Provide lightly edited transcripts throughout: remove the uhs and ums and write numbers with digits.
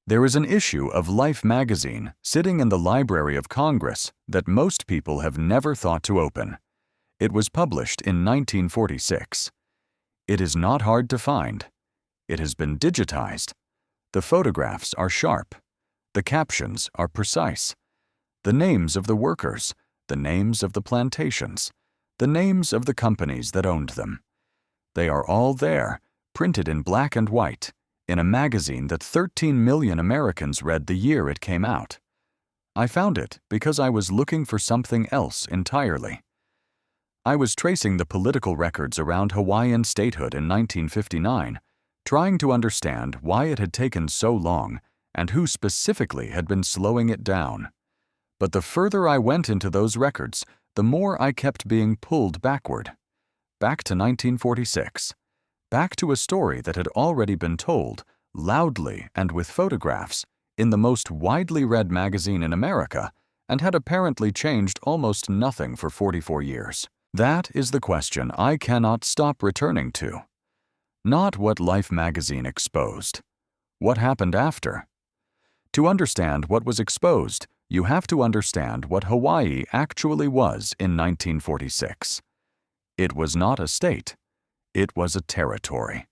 There is an issue of Life magazine sitting in the Library of Congress that most people have never thought to open. It was published in 1946. It is not hard to find. It has been digitized. The photographs are sharp. The captions are precise. The names of the workers, the names of the plantations, the names of the companies that owned them. They are all there, printed in black and white, in a magazine that 13 million Americans read the year it came out. I found it because I was looking for something else entirely. I was tracing the political records around Hawaiian statehood in 1959, trying to understand why it had taken so long and who specifically had been slowing it down. But the further I went into those records, the more I kept being pulled backward. Back to 1946. Back to a story that had already been told, loudly and with photographs, in the most widely read magazine in America, and had apparently changed almost nothing for 44 years. That is the question I cannot stop returning to. Not what Life magazine exposed. What happened after? To understand what was exposed, you have to understand what Hawaii actually was in 1946. It was not a state. It was a territory.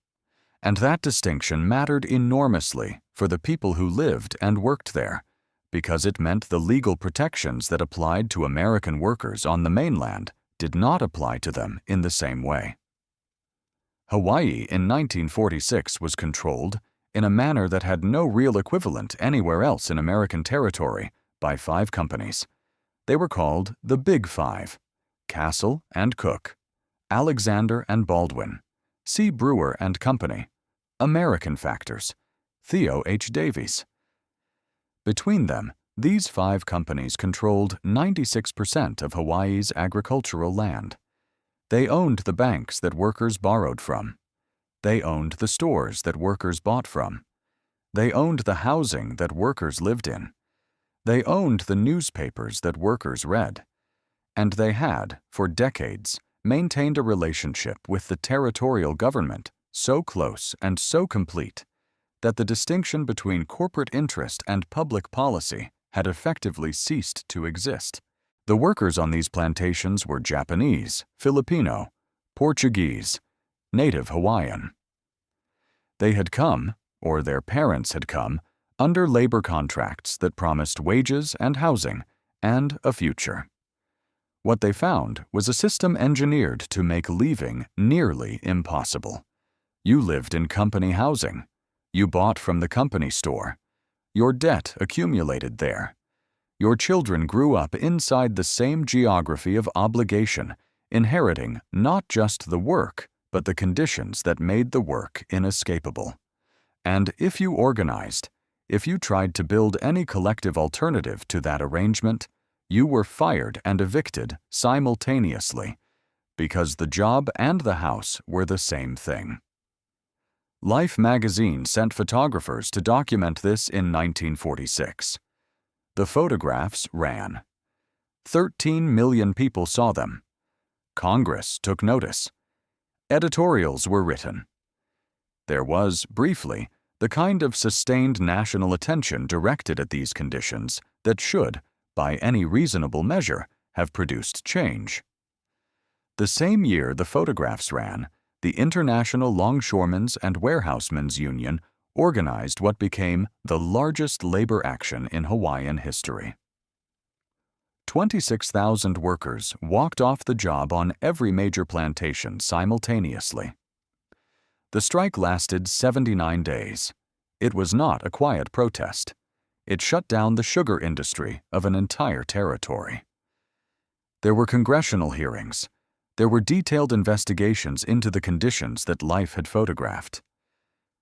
And that distinction mattered enormously for the people who lived and worked there, because it meant the legal protections that applied to American workers on the mainland did not apply to them in the same way. Hawaii in 1946 was controlled, in a manner that had no real equivalent anywhere else in American territory, by 5 companies. They were called the Big Five: Castle and Cook, Alexander and Baldwin, C. Brewer and Company, American Factors, Theo H. Davies. Between them, these 5 companies controlled 96% of Hawaii's agricultural land. They owned the banks that workers borrowed from. They owned the stores that workers bought from. They owned the housing that workers lived in. They owned the newspapers that workers read. And they had, for decades, maintained a relationship with the territorial government so close and so complete that the distinction between corporate interest and public policy had effectively ceased to exist. The workers on these plantations were Japanese, Filipino, Portuguese, native Hawaiian. They had come, or their parents had come, under labor contracts that promised wages and housing and a future. What they found was a system engineered to make leaving nearly impossible. You lived in company housing. You bought from the company store. Your debt accumulated there. Your children grew up inside the same geography of obligation, inheriting not just the work, but the conditions that made the work inescapable. And if you organized, if you tried to build any collective alternative to that arrangement, you were fired and evicted simultaneously, because the job and the house were the same thing. Life magazine sent photographers to document this in 1946. The photographs ran. 13 million people saw them. Congress took notice. Editorials were written. There was, briefly, the kind of sustained national attention directed at these conditions that should, by any reasonable measure, have produced change. The same year the photographs ran, the International Longshoremen's and Warehousemen's Union organized what became the largest labor action in Hawaiian history. 26,000 workers walked off the job on every major plantation simultaneously. The strike lasted 79 days. It was not a quiet protest. It shut down the sugar industry of an entire territory. There were congressional hearings. There were detailed investigations into the conditions that Life had photographed.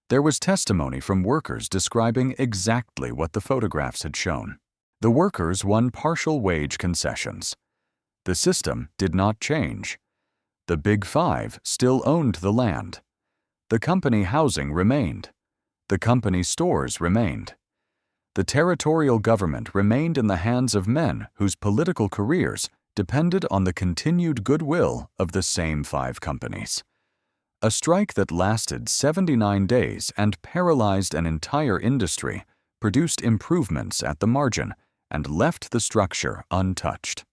There was testimony from workers describing exactly what the photographs had shown. The workers won partial wage concessions. The system did not change. The Big Five still owned the land. The company housing remained. The company stores remained. The territorial government remained in the hands of men whose political careers depended on the continued goodwill of the same 5 companies. A strike that lasted 79 days and paralyzed an entire industry produced improvements at the margin, and left the structure untouched.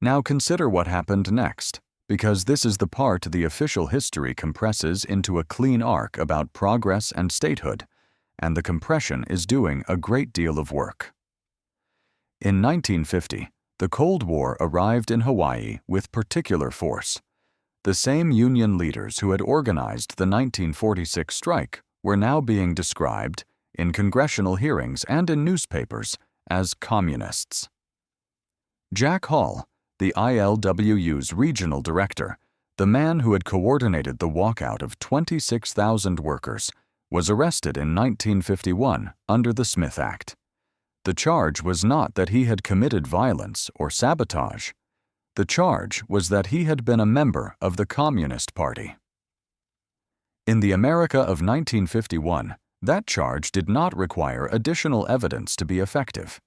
Now consider what happened next, because this is the part the official history compresses into a clean arc about progress and statehood, and the compression is doing a great deal of work. In 1950, the Cold War arrived in Hawaii with particular force. The same union leaders who had organized the 1946 strike were now being described, in congressional hearings and in newspapers, as communists. Jack Hall, the ILWU's regional director, the man who had coordinated the walkout of 26,000 workers, was arrested in 1951 under the Smith Act. The charge was not that he had committed violence or sabotage. The charge was that he had been a member of the Communist Party. In the America of 1951, that charge did not require additional evidence to be effective.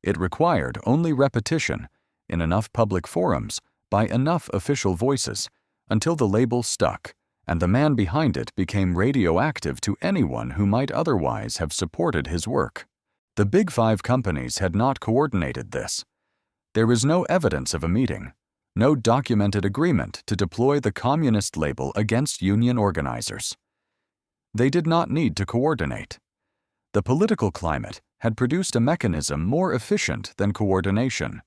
It required only repetition, in enough public forums, by enough official voices, until the label stuck, and the man behind it became radioactive to anyone who might otherwise have supported his work. The Big Five companies had not coordinated this. There was no evidence of a meeting, no documented agreement to deploy the communist label against union organizers. They did not need to coordinate. The political climate had produced a mechanism more efficient than coordination.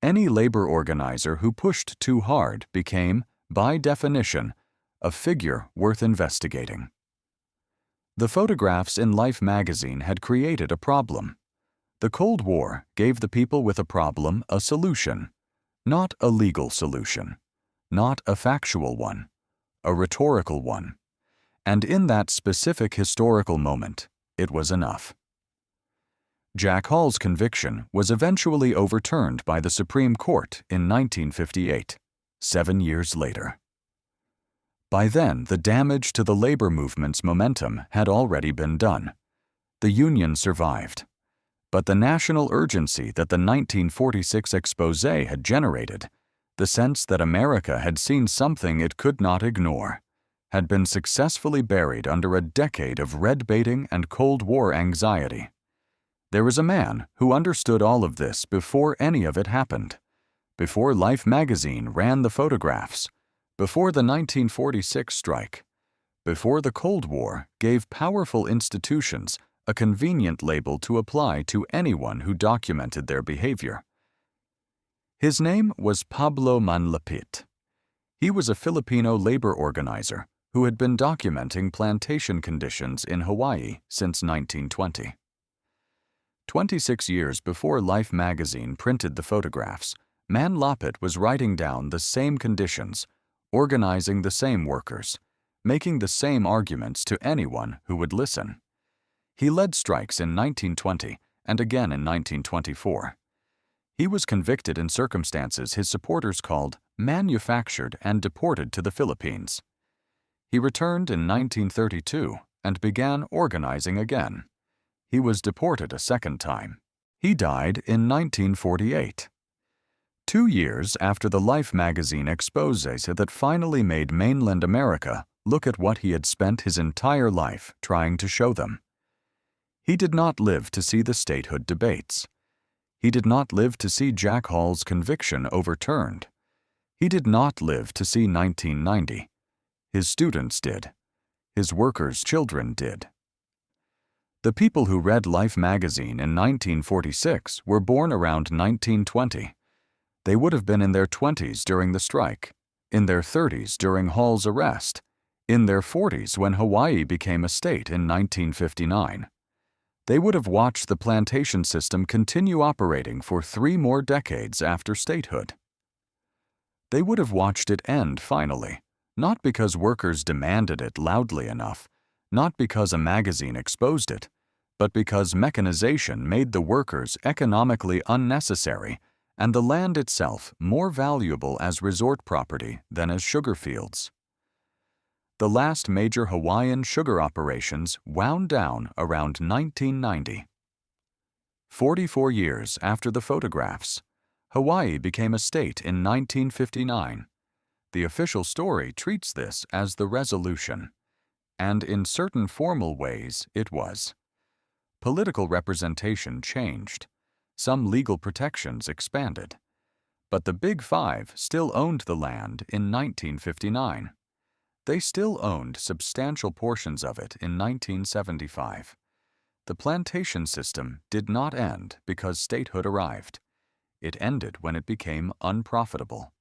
Any labor organizer who pushed too hard became, by definition, a figure worth investigating. The photographs in Life magazine had created a problem. The Cold War gave the people with a problem a solution, not a legal solution, not a factual one, a rhetorical one. And in that specific historical moment, it was enough. Jack Hall's conviction was eventually overturned by the Supreme Court in 1958, 7 years later. By then, the damage to the labor movement's momentum had already been done. The Union survived. But the national urgency that the 1946 expose had generated, the sense that America had seen something it could not ignore, had been successfully buried under a decade of red-baiting and Cold War anxiety. There was a man who understood all of this before any of it happened, before Life magazine ran the photographs, before the 1946 strike, before the Cold War gave powerful institutions a convenient label to apply to anyone who documented their behavior. His name was Pablo Manlapit. He was a Filipino labor organizer who had been documenting plantation conditions in Hawaii since 1920. 26 years before Life magazine printed the photographs, Manlapit was writing down the same conditions, organizing the same workers, making the same arguments to anyone who would listen. He led strikes in 1920 and again in 1924. He was convicted in circumstances his supporters called manufactured and deported to the Philippines. He returned in 1932 and began organizing again. He was deported a second time. He died in 1948. 2 years after the Life magazine expose that finally made mainland America look at what he had spent his entire life trying to show them. He did not live to see the statehood debates. He did not live to see Jack Hall's conviction overturned. He did not live to see 1990. His students did. His workers' children did. The people who read Life magazine in 1946 were born around 1920. They would have been in their 20s during the strike, in their 30s during Hall's arrest, in their 40s when Hawaii became a state in 1959. They would have watched the plantation system continue operating for 3 more decades after statehood. They would have watched it end finally, not because workers demanded it loudly enough, not because a magazine exposed it, but because mechanization made the workers economically unnecessary and the land itself more valuable as resort property than as sugar fields. The last major Hawaiian sugar operations wound down around 1990. 44 years after the photographs, Hawaii became a state in 1959. The official story treats this as the resolution, and in certain formal ways it was. Political representation changed. Some legal protections expanded. But the Big Five still owned the land in 1959. They still owned substantial portions of it in 1975. The plantation system did not end because statehood arrived. It ended when it became unprofitable.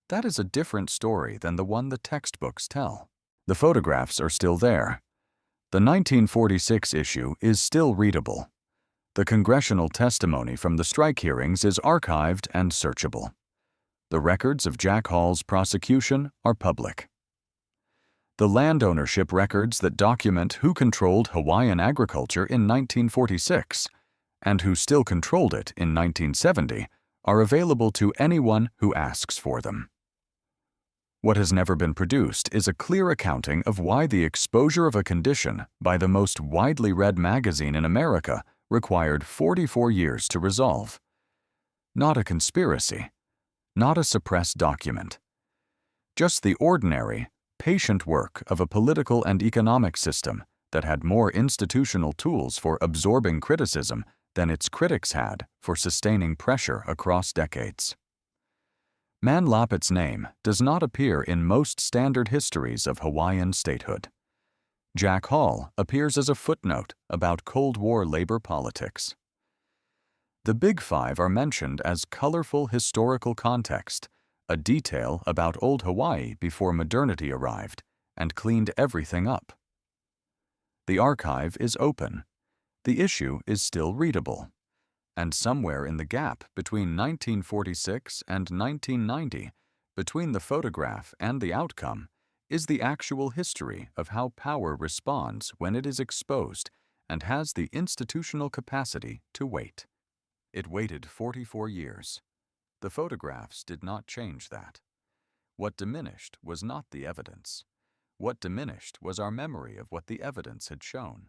That is a different story than the one the textbooks tell. The photographs are still there. The 1946 issue is still readable. The congressional testimony from the strike hearings is archived and searchable. The records of Jack Hall's prosecution are public. The land ownership records that document who controlled Hawaiian agriculture in 1946 and who still controlled it in 1970 are available to anyone who asks for them. What has never been produced is a clear accounting of why the exposure of a condition by the most widely read magazine in America required 44 years to resolve. Not a conspiracy, not a suppressed document. Just the ordinary, patient work of a political and economic system that had more institutional tools for absorbing criticism than its critics had for sustaining pressure across decades. Man Lapid's name does not appear in most standard histories of Hawaiian statehood. Jack Hall appears as a footnote about Cold War labor politics. The Big Five are mentioned as colorful historical context, a detail about old Hawaii before modernity arrived and cleaned everything up. The archive is open. The issue is still readable. And somewhere in the gap between 1946 and 1990, between the photograph and the outcome, is the actual history of how power responds when it is exposed and has the institutional capacity to wait. It waited 44 years. The photographs did not change that. What diminished was not the evidence. What diminished was our memory of what the evidence had shown.